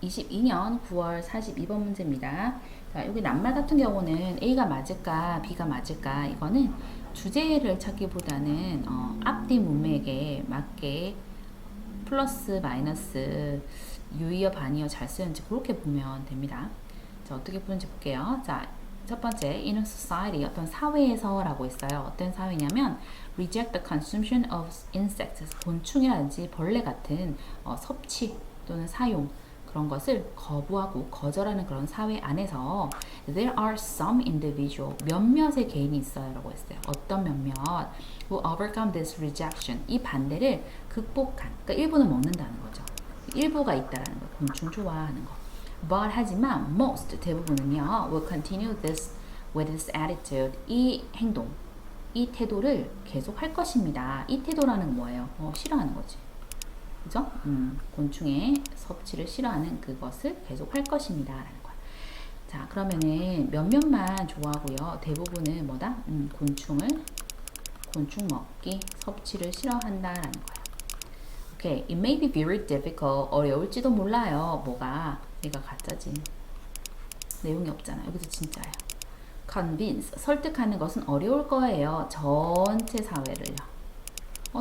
2022년 9월 42번 문제입니다. 자, 여기 낱말 같은 경우는 A가 맞을까, B가 맞을까, 이거는 주제를 찾기보다는 앞뒤 문맥에 맞게 플러스, 마이너스, 유의어, 반의어 잘 쓰는지 그렇게 보면 됩니다. 자, 어떻게 푸는지 볼게요. 자, 첫 번째, in a society, 어떤 사회에서라고 있어요. 어떤 사회냐면, reject the consumption of insects, 곤충이라든지 벌레 같은 섭취 또는 사용, 그런 것을 거부하고 거절하는 그런 사회 안에서 there are some individual, 몇몇의 개인이 있어요 라고 했어요. 어떤 몇몇 who overcome this rejection, 이 반대를 극복한, 그러니까 일부는 먹는다는 거죠. 일부가 있다라는 거, 곤충 좋아하는 거. But 하지만 most, 대부분은요 will continue this with this attitude, 이 행동, 이 태도를 계속 할 것입니다. 이 태도라는 건 뭐예요? 싫어하는 거지. 그죠? 곤충의 섭취를 싫어하는 그것을 계속 할 것입니다. 라는 거야. 자, 그러면은 몇몇만 좋아하고요. 대부분은 뭐다? 곤충 먹기, 섭취를 싫어한다. 라는 거야. 오케이. It may be very difficult. 어려울지도 몰라요. 뭐가? 얘가 가짜지. 내용이 없잖아. 여기서 진짜예요. Convince. 설득하는 것은 어려울 거예요. 전체 사회를요.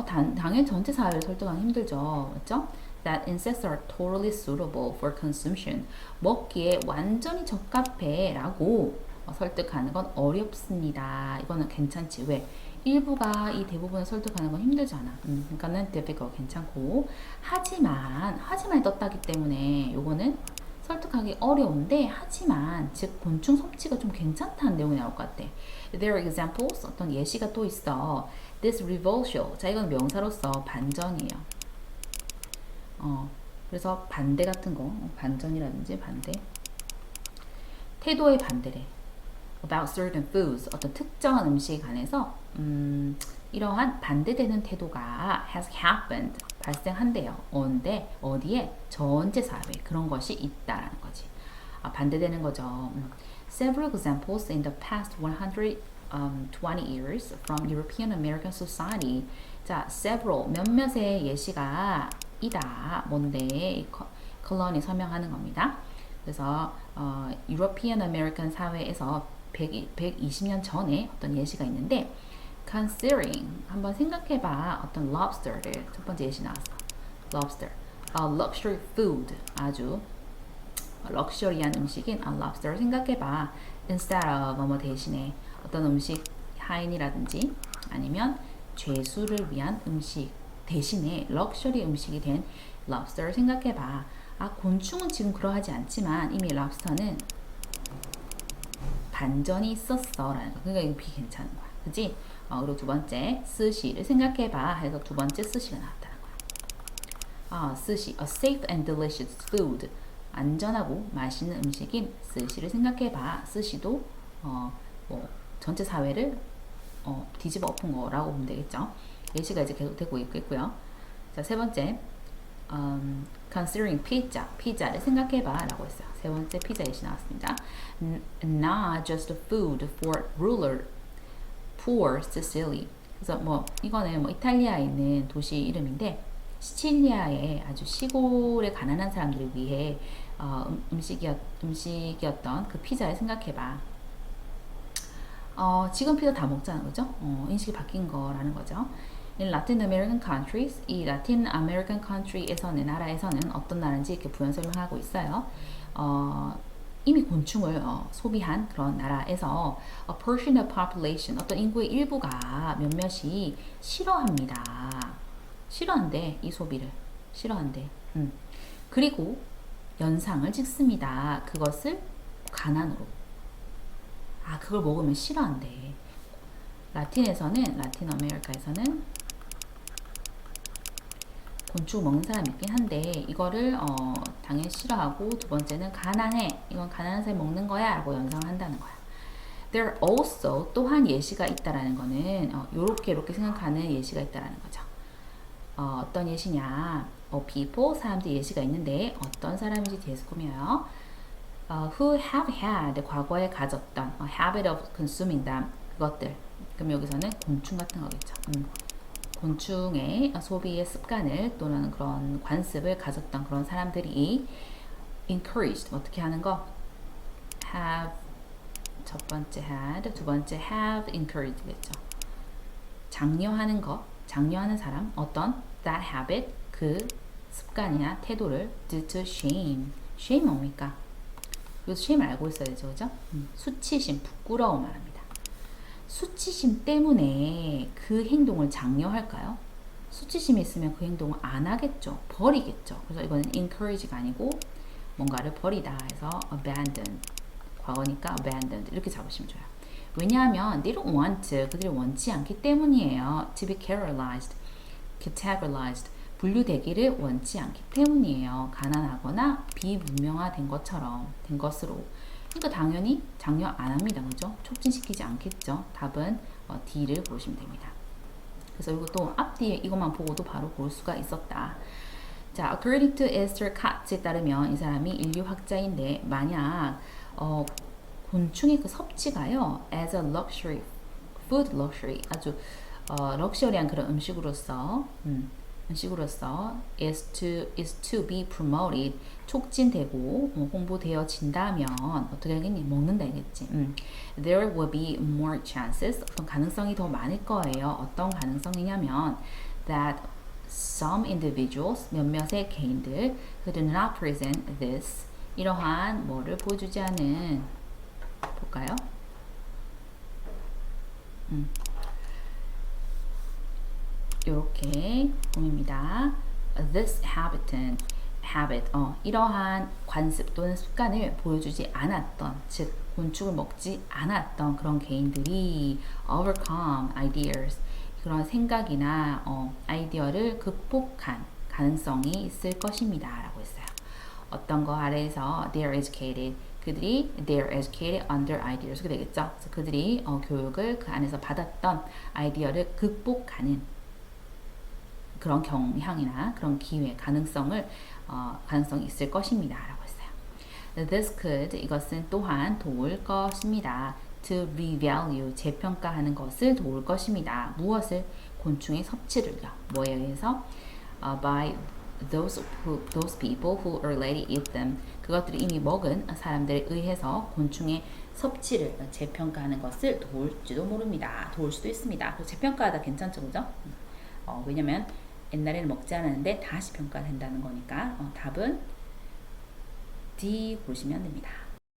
당연히 전체 사회를 설득하기 힘들죠. 맞죠? That insects are totally suitable for consumption. 먹기에 완전히 적합해 라고 설득하는 건 어렵습니다. 이거는 괜찮지. 왜? 일부가 이 대부분을 설득하는 건 힘들잖아. 그러니까는 difficult 괜찮고. 하지만이 떴다기 때문에 요거는 설득하기 어려운데, 하지만 즉 곤충 섭취가 좀 괜찮다는 내용이 나올 것 같아. There are examples, 어떤 예시가 또 있어. This revulsion, 자 이건 명사로서 반전이에요. 그래서 반대 같은 거, 반전이라든지 반대. 태도의 반대래. About certain foods, 어떤 특정한 음식에 관해서 이러한 반대되는 태도가 has happened, 발생한대요. 언제? 어디에? 전체 사회 그런 것이 있다라는 거지. 반대되는 거죠. Several examples in the past 120 years from European American society. 자, several 몇몇의 예시가 이다. 뭔데? 컬런이 설명하는 겁니다. 그래서 European American 사회에서 120년 전에 어떤 예시가 있는데, considering, 한번 생각해봐. 어떤 lobster를, 첫 번째 예시 나왔어. lobster, luxury food, 아주 럭셔리한 음식인 lobster를 생각해봐. instead of 뭐뭐 대신에 어떤 음식, 하인이라든지 아니면 죄수를 위한 음식 대신에 럭셔리 음식이 된 lobster를 생각해봐. 곤충은 지금 그러하지 않지만 이미 랍스터는 반전이 있었어 라는 거. 그러니까 이거 비 괜찮은 거야. 그지? 그리고 두 번째, 스시를 생각해봐 해서 두 번째 스시가 나왔다는 거야. 스시, a safe and delicious food. 안전하고 맛있는 음식인 스시를 생각해봐. 스시도 뭐 전체 사회를 뒤집어 엎은 거라고 보면 되겠죠. 예시가 이제 계속 되고 있고요. 자, 세 번째, considering 피자를 생각해봐 라고 했어요. 세 번째 피자 예시 나왔습니다. Not just food for ruler poor Sicily. 그래서 뭐 이거는 뭐 이탈리아에 있는 도시 이름인데, 시칠리아의 아주 시골에 가난한 사람들을 위해 음식이었던 그 피자를 생각해봐. 지금 피자 다 먹잖아, 그죠? 인식이 바뀐 거라는 거죠. In Latin American countries, 이 라틴 아메리칸 country에서는, 나라에서는 어떤 나라인지 이렇게 부연 설명하고 있어요. 이미 곤충을 소비한 그런 나라에서 a portion of population, 어떤 인구의 일부가 몇몇이 싫어합니다. 싫어한대, 이 소비를. 싫어한대. 그리고 연상을 짓습니다. 그것을 가난으로. 그걸 먹으면 싫어한대. 라틴 아메리카에서는 곤충 먹는 사람이 있긴 한데, 이거를 당연히 싫어하고, 두 번째는 가난해. 이건 가난한 사람이 먹는 거야 라고 연상을 한다는 거야. There also, 또한 예시가 있다라는 거는 이렇게 생각하는 예시가 있다라는 거죠. 어떤 예시냐, people, 사람들 예시가 있는데 어떤 사람인지 뒤에서 꾸며요. Who have had, 과거에 가졌던 habit of consuming them, 그것들. 그럼 여기서는 곤충 같은 거겠죠. 곤충의 소비의 습관을 또는 그런 관습을 가졌던 그런 사람들이 encouraged 어떻게 하는 거? have 첫 번째 had, 두 번째 have encouraged겠죠. 장려하는 거, 장려하는 사람, 어떤 that habit 그 습관이나 태도를 due to shame. shame 뭡니까? 여기서 shame 알고 있어야 되죠, 그죠? 수치심, 부끄러움 말합니다. 수치심 때문에 그 행동을 장려할까요? 수치심이 있으면 그 행동을 안 하겠죠. 버리겠죠. 그래서 이거는 encourage가 아니고 뭔가를 버리다 해서 abandon. 과거니까 abandoned 이렇게 잡으시면 좋아요. 왜냐하면 they don't want to, 그들이 원치 않기 때문이에요. to be categorized, 분류되기를 원치 않기 때문이에요. 가난하거나 비문명화된 것처럼, 된 것으로. 그러니까 당연히 장려 안 합니다. 그죠? 촉진시키지 않겠죠. 답은 D를 고르시면 됩니다. 그래서 이것도 앞뒤에 이것만 보고도 바로 볼 수가 있었다. 자, according to Esther Katz에 따르면 이 사람이 인류학자인데 만약 곤충의 그 섭취가요 as a luxury, food luxury 아주 럭셔리한 그런 음식으로서 is to be promoted 촉진되고 홍보되어진다면 어떻게 하겠니? 먹는다 이겠지. There will be more chances 어떤 가능성이 더 많을 거예요. 어떤 가능성이냐면 that some individuals 몇몇의 개인들 who do not present this 이러한 뭐를 보여주지 않은 볼까요? 이렇게 봄입니다. This habit, 이러한 관습 또는 습관을 보여주지 않았던, 즉 곤충을 먹지 않았던 그런 개인들이 overcome ideas, 그런 생각이나 아이디어를 극복한 가능성이 있을 것입니다. 라고 했어요. 어떤 거 아래에서 they are educated, 그들이 they are educated under ideas, 그렇게 되겠죠. 그래서 그들이 교육을 그 안에서 받았던 아이디어를 극복하는 그런 경향이나 그런 기회, 가능성이 있을 것입니다. 라고 했어요. This could, 이것은 또한 도울 것입니다. To revalue, 재평가하는 것을 도울 것입니다. 무엇을? 곤충의 섭취를요. 뭐에 의해서? By those people who already eat them. 그것들이 이미 먹은 사람들에 의해서 곤충의 섭취를 재평가하는 것을 도울지도 모릅니다. 도울 수도 있습니다. 그래서 재평가하다 괜찮죠, 그죠? 왜냐면 옛날에는 먹지 않았는데 다시 평가된다는 거니까 답은 D 보시면 됩니다.